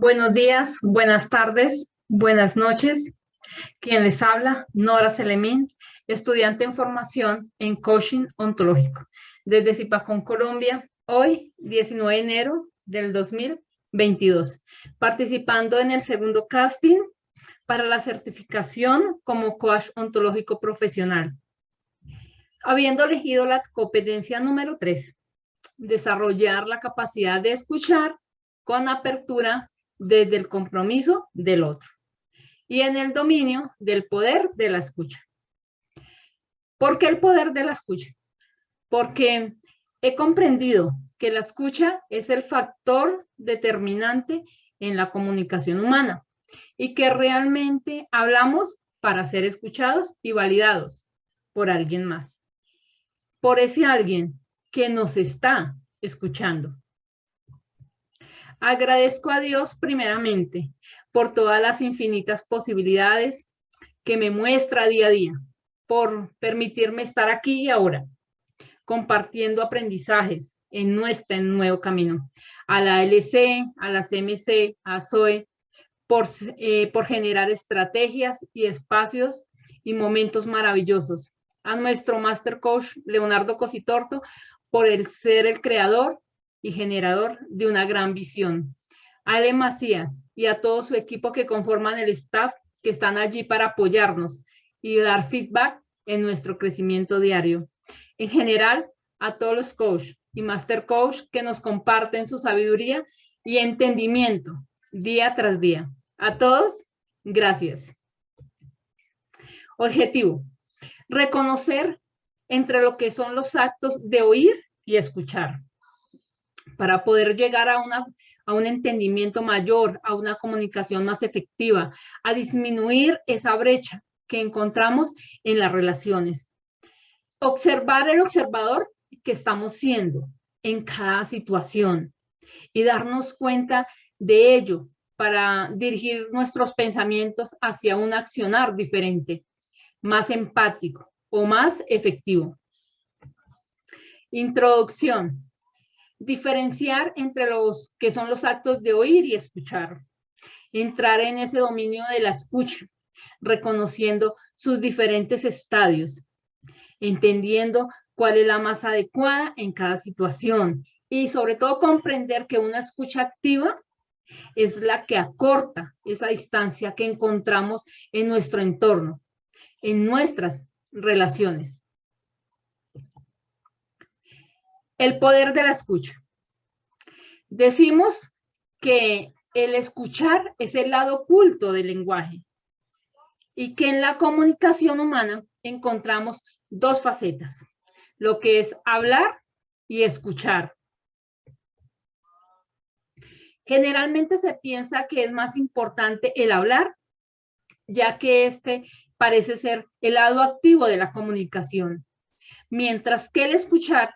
Buenos días, buenas tardes, buenas noches. Quien les habla, Nora Selemín, estudiante en formación en coaching ontológico desde Zipacón, Colombia, hoy 19 de enero del 2022, participando en el segundo casting para la certificación como coach ontológico profesional. Habiendo elegido la competencia número 3, desarrollar la capacidad de escuchar con apertura desde el compromiso del otro y en el dominio del poder de la escucha. ¿Por qué el poder de la escucha? Porque he comprendido que la escucha es el factor determinante en la comunicación humana y que realmente hablamos para ser escuchados y validados por alguien más, por ese alguien que nos está escuchando. Agradezco a Dios primeramente por todas las infinitas posibilidades que me muestra día a día, por permitirme estar aquí y ahora, compartiendo aprendizajes en nuestro nuevo camino. A la ALC, a la CMC, a ZOE, por generar estrategias y espacios y momentos maravillosos. A nuestro Master Coach Leonardo Cositorto por el ser el creador y generador de una gran visión. A Ale Macías y a todo su equipo que conforman el staff que están allí para apoyarnos y dar feedback en nuestro crecimiento diario. En general, a todos los coach y master coach que nos comparten su sabiduría y entendimiento día tras día. A todos, gracias. Objetivo: reconocer entre lo que son los actos de oír y escuchar, para poder llegar a un entendimiento mayor, a una comunicación más efectiva, a disminuir esa brecha que encontramos en las relaciones. Observar el observador que estamos siendo en cada situación y darnos cuenta de ello para dirigir nuestros pensamientos hacia un accionar diferente, más empático o más efectivo. Introducción: diferenciar entre los que son los actos de oír y escuchar. Entrar en ese dominio de la escucha, reconociendo sus diferentes estadios, entendiendo cuál es la más adecuada en cada situación y sobre todo comprender que una escucha activa es la que acorta esa distancia que encontramos en nuestro entorno, en nuestras relaciones. El poder de la escucha. Decimos que el escuchar es el lado oculto del lenguaje y que en la comunicación humana encontramos dos facetas, lo que es hablar y escuchar. Generalmente se piensa que es más importante el hablar, ya que este parece ser el lado activo de la comunicación, mientras que el escuchar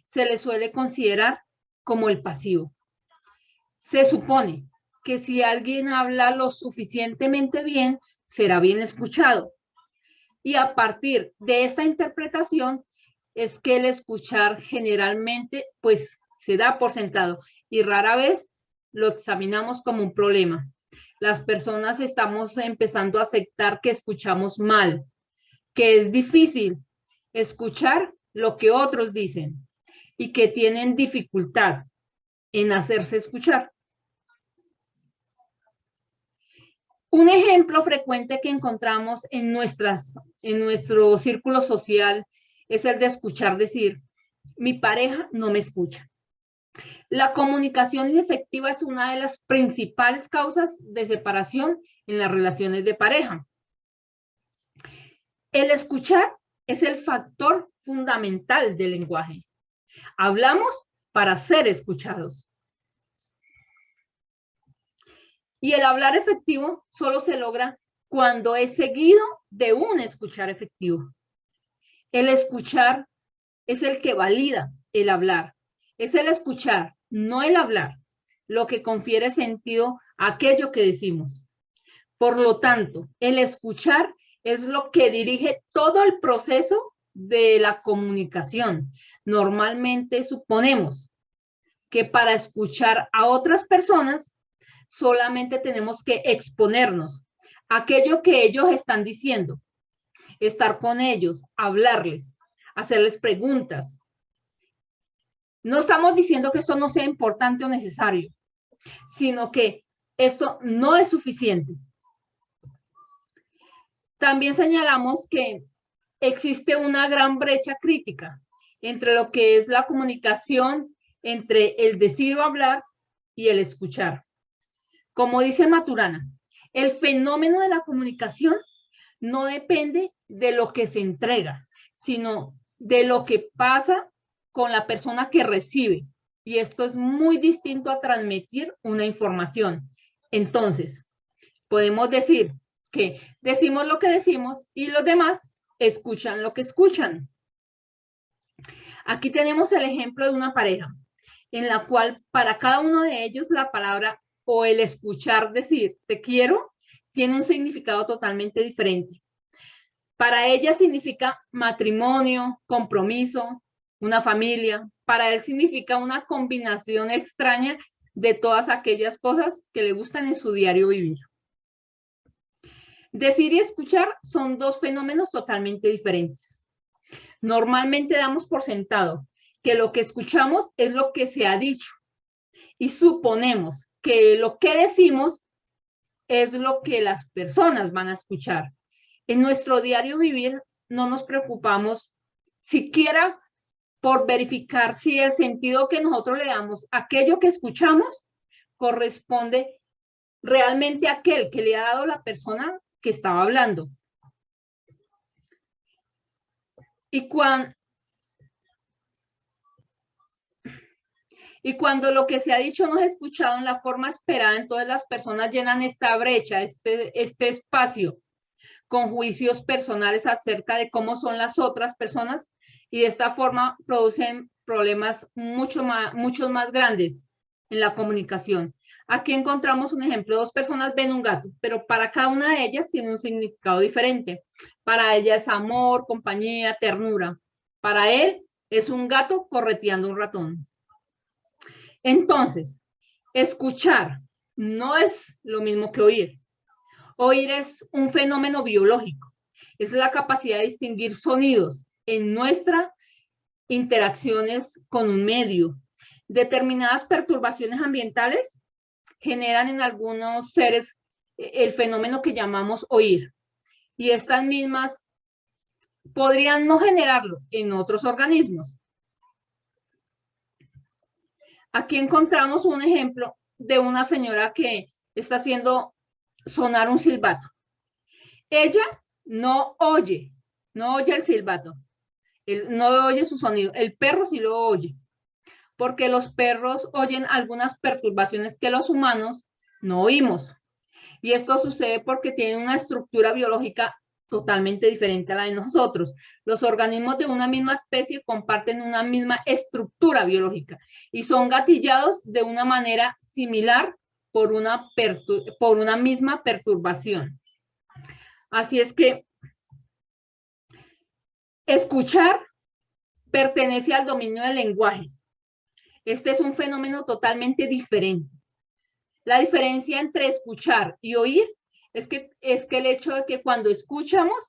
se le suele considerar como el pasivo. Se supone que si alguien habla lo suficientemente bien, será bien escuchado. Y a partir de esta interpretación es que el escuchar generalmente pues se da por sentado y rara vez lo examinamos como un problema. Las personas estamos empezando a aceptar que escuchamos mal, que es difícil escuchar lo que otros dicen y que tienen dificultad en hacerse escuchar. Un ejemplo frecuente que encontramos en nuestro círculo social es el de escuchar decir, mi pareja no me escucha. La comunicación inefectiva es una de las principales causas de separación en las relaciones de pareja. El escuchar es el factor fundamental del lenguaje. Hablamos para ser escuchados. Y el hablar efectivo solo se logra cuando es seguido de un escuchar efectivo. El escuchar es el que valida el hablar. Es el escuchar, no el hablar, lo que confiere sentido a aquello que decimos. Por lo tanto, el escuchar es lo que dirige todo el proceso de la comunicación. Normalmente suponemos que para escuchar a otras personas solamente tenemos que exponernos a aquello que ellos están diciendo, estar con ellos, hablarles, hacerles preguntas. No estamos diciendo que esto no sea importante o necesario, sino que esto no es suficiente. También señalamos que existe una gran brecha crítica entre lo que es la comunicación entre el decir o hablar y el escuchar. Como dice Maturana, el fenómeno de la comunicación no depende de lo que se entrega, sino de lo que pasa con la persona que recibe. Y esto es muy distinto a transmitir una información. Entonces, podemos decir que decimos lo que decimos y los demás escuchan lo que escuchan. Aquí tenemos el ejemplo de una pareja en la cual para cada uno de ellos la palabra o el escuchar decir te quiero tiene un significado totalmente diferente. Para ella significa matrimonio, compromiso, una familia. Para él significa una combinación extraña de todas aquellas cosas que le gustan en su diario vivir. Decir y escuchar son dos fenómenos totalmente diferentes. Normalmente damos por sentado que lo que escuchamos es lo que se ha dicho y suponemos que lo que decimos es lo que las personas van a escuchar. En nuestro diario vivir no nos preocupamos siquiera por verificar si el sentido que nosotros le damos a aquello que escuchamos corresponde realmente a aquel que le ha dado la persona que estaba hablando. Y cuando lo que se ha dicho no es escuchado en la forma esperada, entonces las personas llenan esta brecha, este espacio, con juicios personales acerca de cómo son las otras personas y de esta forma producen problemas muchos más grandes en la comunicación. Aquí encontramos un ejemplo, dos personas ven un gato, pero para cada una de ellas tiene un significado diferente. Para ella es amor, compañía, ternura. Para él es un gato correteando un ratón. Entonces, escuchar no es lo mismo que oír. Oír es un fenómeno biológico. Es la capacidad de distinguir sonidos en nuestras interacciones con un medio. Determinadas perturbaciones ambientales generan en algunos seres el fenómeno que llamamos oír. Y estas mismas podrían no generarlo en otros organismos. Aquí encontramos un ejemplo de una señora que está haciendo sonar un silbato. Ella no oye el silbato, no oye su sonido. El perro sí lo oye, porque los perros oyen algunas perturbaciones que los humanos no oímos. Y esto sucede porque tienen una estructura biológica totalmente diferente a la de nosotros. Los organismos de una misma especie comparten una misma estructura biológica y son gatillados de una manera similar por una misma perturbación. Así es que escuchar pertenece al dominio del lenguaje. Este es un fenómeno totalmente diferente. La diferencia entre escuchar y oír es que el hecho de que cuando escuchamos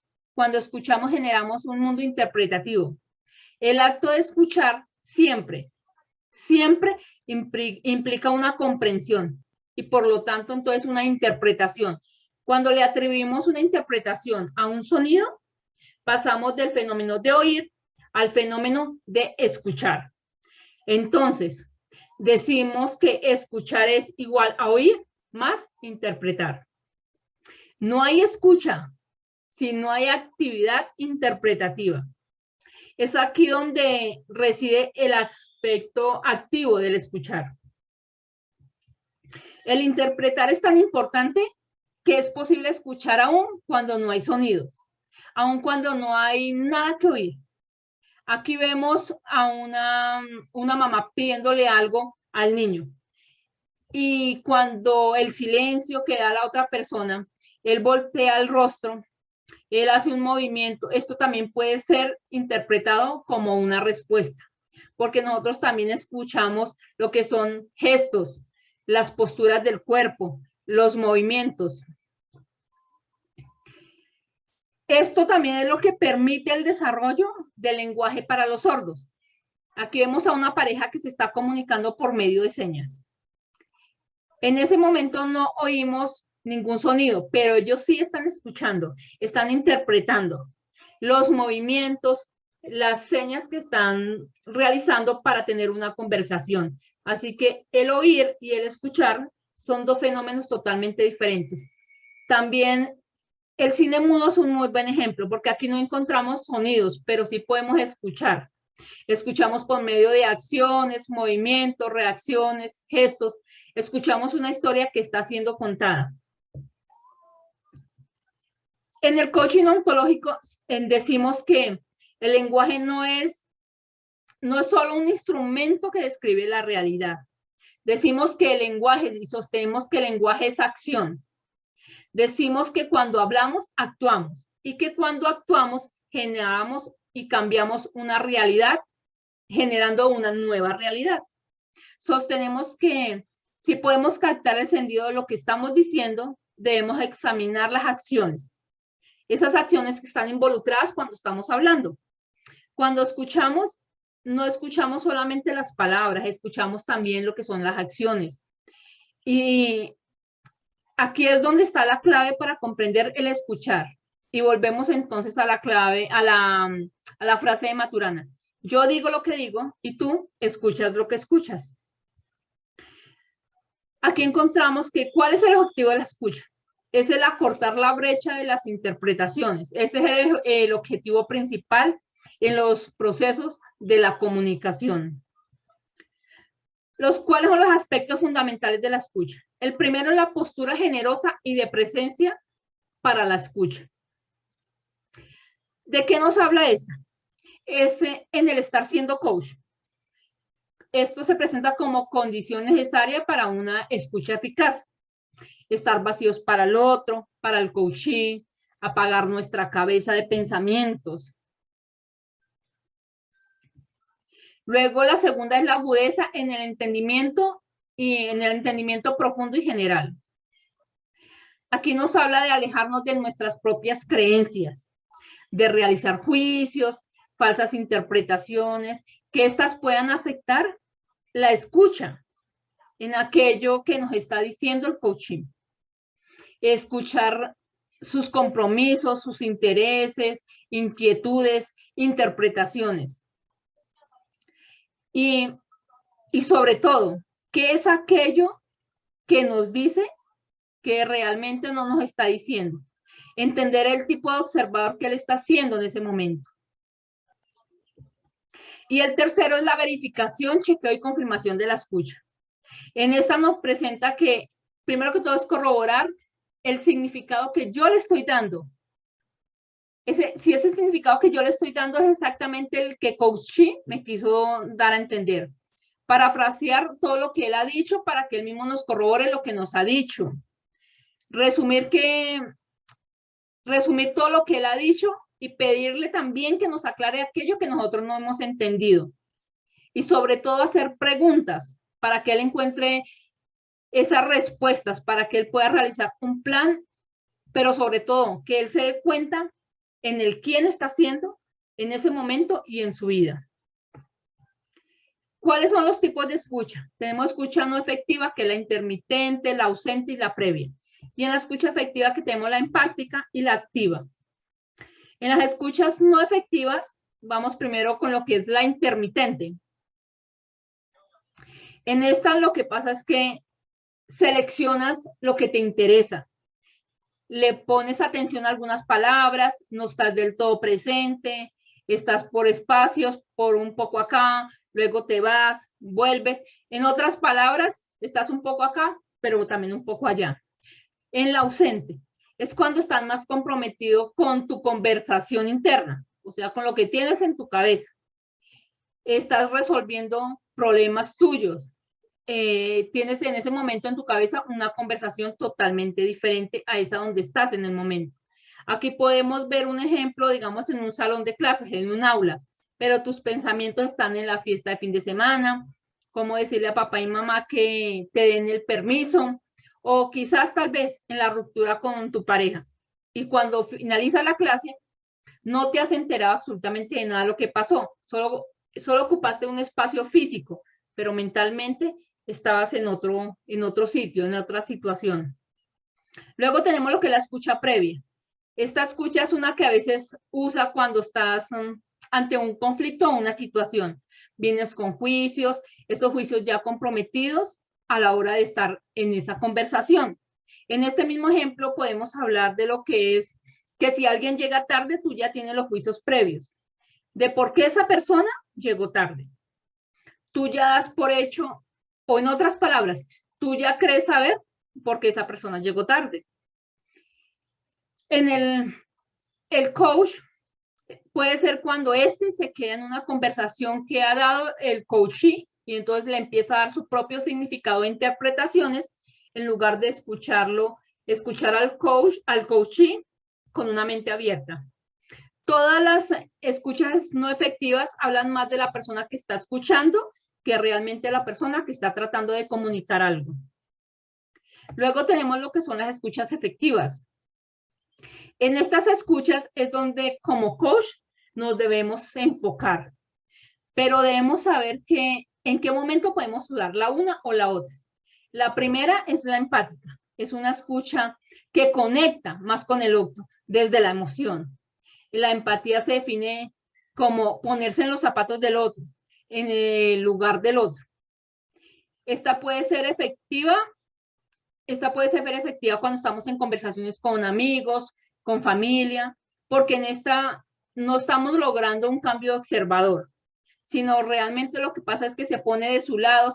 generamos un mundo interpretativo. El acto de escuchar siempre implica una comprensión y por lo tanto entonces una interpretación. Cuando le atribuimos una interpretación a un sonido, pasamos del fenómeno de oír al fenómeno de escuchar. Entonces, decimos que escuchar es igual a oír más interpretar. No hay escucha si no hay actividad interpretativa. Es aquí donde reside el aspecto activo del escuchar. El interpretar es tan importante que es posible escuchar aún cuando no hay sonidos, aún cuando no hay nada que oír. Aquí vemos a una mamá pidiéndole algo al niño. Y cuando el silencio que da la otra persona, él voltea el rostro, él hace un movimiento. Esto también puede ser interpretado como una respuesta, porque nosotros también escuchamos lo que son gestos, las posturas del cuerpo, los movimientos. Esto también es lo que permite el desarrollo del lenguaje para los sordos. Aquí vemos a una pareja que se está comunicando por medio de señas. En ese momento no oímos ningún sonido, pero ellos sí están escuchando, están interpretando los movimientos, las señas que están realizando para tener una conversación. Así que el oír y el escuchar son dos fenómenos totalmente diferentes. También el cine mudo es un muy buen ejemplo, porque aquí no encontramos sonidos, pero sí podemos escuchar. Escuchamos por medio de acciones, movimientos, reacciones, gestos. Escuchamos una historia que está siendo contada. En el coaching ontológico decimos que el lenguaje no es solo un instrumento que describe la realidad. Decimos que el lenguaje, y sostenemos que el lenguaje es acción. Decimos que cuando hablamos, actuamos, y que cuando actuamos, generamos y cambiamos una realidad, generando una nueva realidad. Sostenemos que si podemos captar el sentido de lo que estamos diciendo, debemos examinar las acciones. Esas acciones que están involucradas cuando estamos hablando. Cuando escuchamos, no escuchamos solamente las palabras, escuchamos también lo que son las acciones. Y aquí es donde está la clave para comprender el escuchar. Y volvemos entonces a la clave, a la frase de Maturana. Yo digo lo que digo y tú escuchas lo que escuchas. Aquí encontramos que ¿cuál es el objetivo de la escucha? Es el acortar la brecha de las interpretaciones. Ese es el objetivo principal en los procesos de la comunicación. ¿Cuáles son los aspectos fundamentales de la escucha? El primero es la postura generosa y de presencia para la escucha. ¿De qué nos habla esta? Es en el estar siendo coach. Esto se presenta como condición necesaria para una escucha eficaz. Estar vacíos para el otro, para el coaching, apagar nuestra cabeza de pensamientos. Luego la segunda es la agudeza en el entendimiento y en el entendimiento profundo y general. Aquí nos habla de alejarnos de nuestras propias creencias, de realizar juicios, falsas interpretaciones, que éstas puedan afectar la escucha en aquello que nos está diciendo el coaching. Escuchar sus compromisos, sus intereses, inquietudes, interpretaciones. Y sobre todo, ¿qué es aquello que nos dice que realmente no nos está diciendo? Entender el tipo de observador que él está haciendo en ese momento. Y el tercero es la verificación, chequeo y confirmación de la escucha. En esta nos presenta que, primero que todo, es corroborar el significado que yo le estoy dando. Si ese significado que yo le estoy dando es exactamente el que Coach me quiso dar a entender. Parafrasear todo lo que él ha dicho para que él mismo nos corrobore lo que nos ha dicho. Resumir todo lo que él ha dicho y pedirle también que nos aclare aquello que nosotros no hemos entendido. Y sobre todo hacer preguntas para que él encuentre esas respuestas, para que él pueda realizar un plan, pero sobre todo que él se dé cuenta en el quién está haciendo en ese momento y en su vida. ¿Cuáles son los tipos de escucha? Tenemos escucha no efectiva, que es la intermitente, la ausente y la previa. Y en la escucha efectiva que tenemos la empática y la activa. En las escuchas no efectivas, vamos primero con lo que es la intermitente. En esta lo que pasa es que seleccionas lo que te interesa. Le pones atención a algunas palabras, no estás del todo presente, estás por espacios, por un poco acá, luego te vas, vuelves. En otras palabras, estás un poco acá, pero también un poco allá. En la ausente, es cuando estás más comprometido con tu conversación interna, o sea, con lo que tienes en tu cabeza. Estás resolviendo problemas tuyos. Tienes en ese momento en tu cabeza una conversación totalmente diferente a esa donde estás en el momento. Aquí podemos ver un ejemplo, digamos, en un salón de clases, en un aula, pero tus pensamientos están en la fiesta de fin de semana, cómo decirle a papá y mamá que te den el permiso, o quizás tal vez en la ruptura con tu pareja. Y cuando finaliza la clase, no te has enterado absolutamente de nada de lo que pasó, solo ocupaste un espacio físico, pero mentalmente estabas en otro sitio, en otra situación. Luego tenemos lo que es la escucha previa. Esta escucha es una que a veces usa cuando estás ante un conflicto o una situación. Vienes con juicios, estos juicios ya comprometidos a la hora de estar en esa conversación. En este mismo ejemplo podemos hablar de lo que es que si alguien llega tarde, tú ya tienes los juicios previos de por qué esa persona llegó tarde. Tú ya das por hecho, o en otras palabras, tú ya crees saber por qué esa persona llegó tarde. En el coach puede ser cuando se queda en una conversación que ha dado el coachee y entonces le empieza a dar su propio significado e interpretaciones en lugar de escuchar al coachee con una mente abierta. Todas las escuchas no efectivas hablan más de la persona que está escuchando que realmente la persona que está tratando de comunicar algo. Luego tenemos lo que son las escuchas efectivas. En estas escuchas es donde como coach nos debemos enfocar, pero debemos saber en qué momento podemos usar la una o la otra. La primera es la empática, es una escucha que conecta más con el otro desde la emoción. La empatía se define como ponerse en los zapatos del otro, en el lugar del otro. Esta puede ser efectiva cuando estamos en conversaciones con amigos, con familia, porque en esta no estamos logrando un cambio de observador, sino realmente lo que pasa es que se pone de su lado,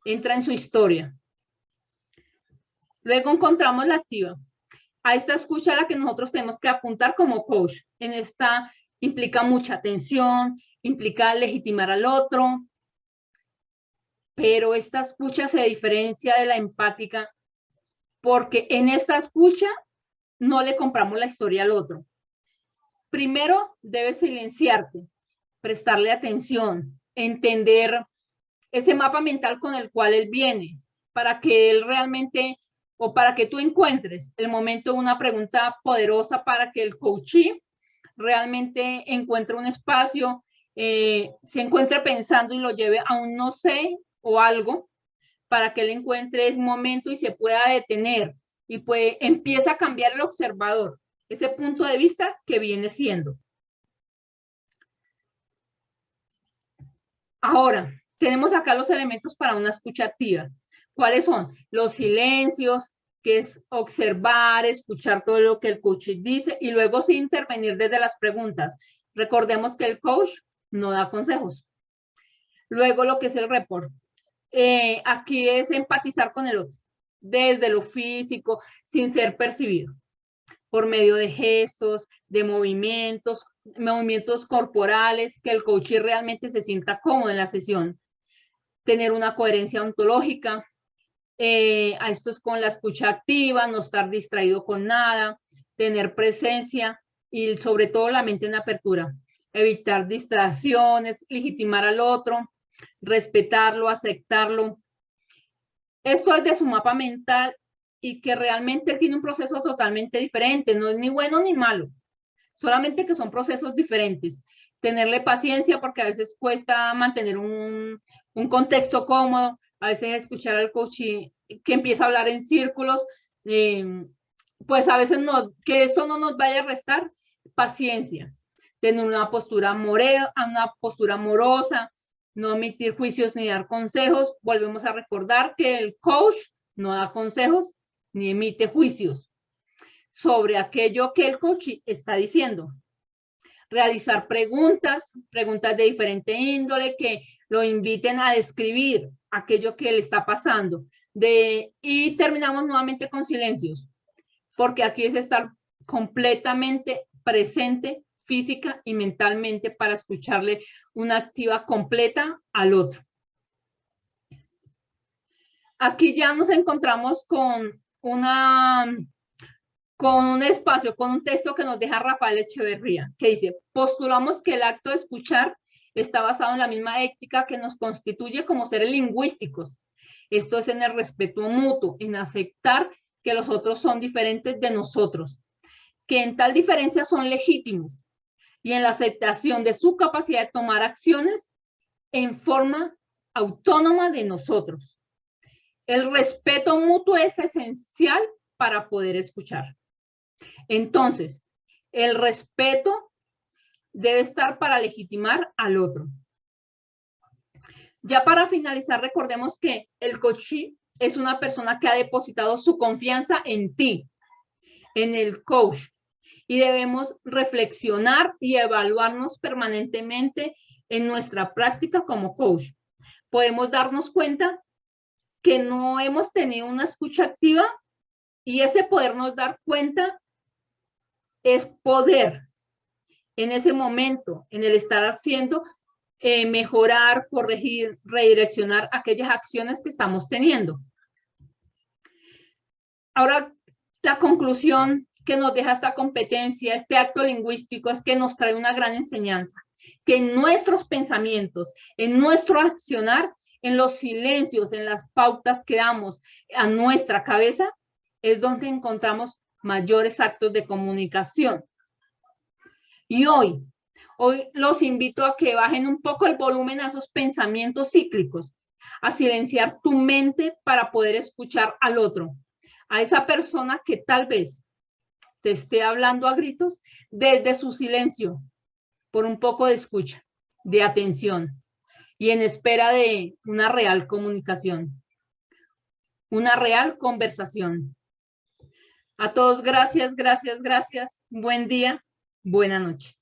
entra en su historia. Luego encontramos la activa. A esta escucha a la que nosotros tenemos que apuntar como coach. En esta implica mucha atención, implica legitimar al otro, pero esta escucha se diferencia de la empática porque en esta escucha no le compramos la historia al otro. Primero debes silenciarte, prestarle atención, entender ese mapa mental con el cual él viene, para que él realmente, o para que tú encuentres el momento de una pregunta poderosa para que el coachee realmente encuentre un espacio, se encuentre pensando y lo lleve a un no sé o algo, para que él encuentre ese momento y se pueda detener y empieza a cambiar el observador, ese punto de vista que viene siendo. Ahora, tenemos acá los elementos para una escucha activa. ¿Cuáles son? Los silencios, que es observar, escuchar todo lo que el coach dice y luego sí intervenir desde las preguntas. Recordemos que el coach no da consejos. Luego lo que es el report. Aquí es empatizar con el otro, desde lo físico, sin ser percibido, por medio de gestos, de movimientos corporales, que el coach realmente se sienta cómodo en la sesión. Tener una coherencia ontológica, a esto es con la escucha activa, no estar distraído con nada, tener presencia y sobre todo la mente en apertura, evitar distracciones, legitimar al otro, respetarlo, aceptarlo. Esto es de su mapa mental y que realmente tiene un proceso totalmente diferente, no es ni bueno ni malo, solamente que son procesos diferentes. Tenerle paciencia porque a veces cuesta mantener un contexto cómodo, a veces escuchar al coach que empieza a hablar en círculos, pues a veces que esto no nos vaya a restar paciencia, tener una postura amorosa, no emitir juicios ni dar consejos. Volvemos a recordar que el coach no da consejos ni emite juicios sobre aquello que el coach está diciendo. Realizar preguntas de diferente índole que lo inviten a describir aquello que le está pasando. Y terminamos nuevamente con silencios, porque aquí es estar completamente presente física y mentalmente para escucharle una activa completa al otro. Aquí ya nos encontramos con un espacio, con un texto que nos deja Rafael Echeverría, que dice: postulamos que el acto de escuchar está basado en la misma ética que nos constituye como seres lingüísticos. Esto es en el respeto mutuo, en aceptar que los otros son diferentes de nosotros, que en tal diferencia son legítimos, y en la aceptación de su capacidad de tomar acciones en forma autónoma de nosotros. El respeto mutuo es esencial para poder escuchar. Entonces, el respeto debe estar para legitimar al otro. Ya para finalizar, recordemos que el coach es una persona que ha depositado su confianza en ti, en el coach, y debemos reflexionar y evaluarnos permanentemente en nuestra práctica como coach. Podemos darnos cuenta que no hemos tenido una escucha activa, y ese podernos dar cuenta es poder en ese momento, en el estar haciendo, mejorar, corregir, redireccionar aquellas acciones que estamos teniendo. Ahora, la conclusión que nos deja esta competencia, este acto lingüístico, es que nos trae una gran enseñanza, que en nuestros pensamientos, en nuestro accionar, en los silencios, en las pautas que damos a nuestra cabeza, es donde encontramos mayores actos de comunicación. Y hoy los invito a que bajen un poco el volumen a esos pensamientos cíclicos, a silenciar tu mente para poder escuchar al otro, a esa persona que tal vez te esté hablando a gritos desde su silencio, por un poco de escucha, de atención y en espera de una real comunicación, una real conversación. A todos, gracias, gracias, gracias. Buen día, buena noche.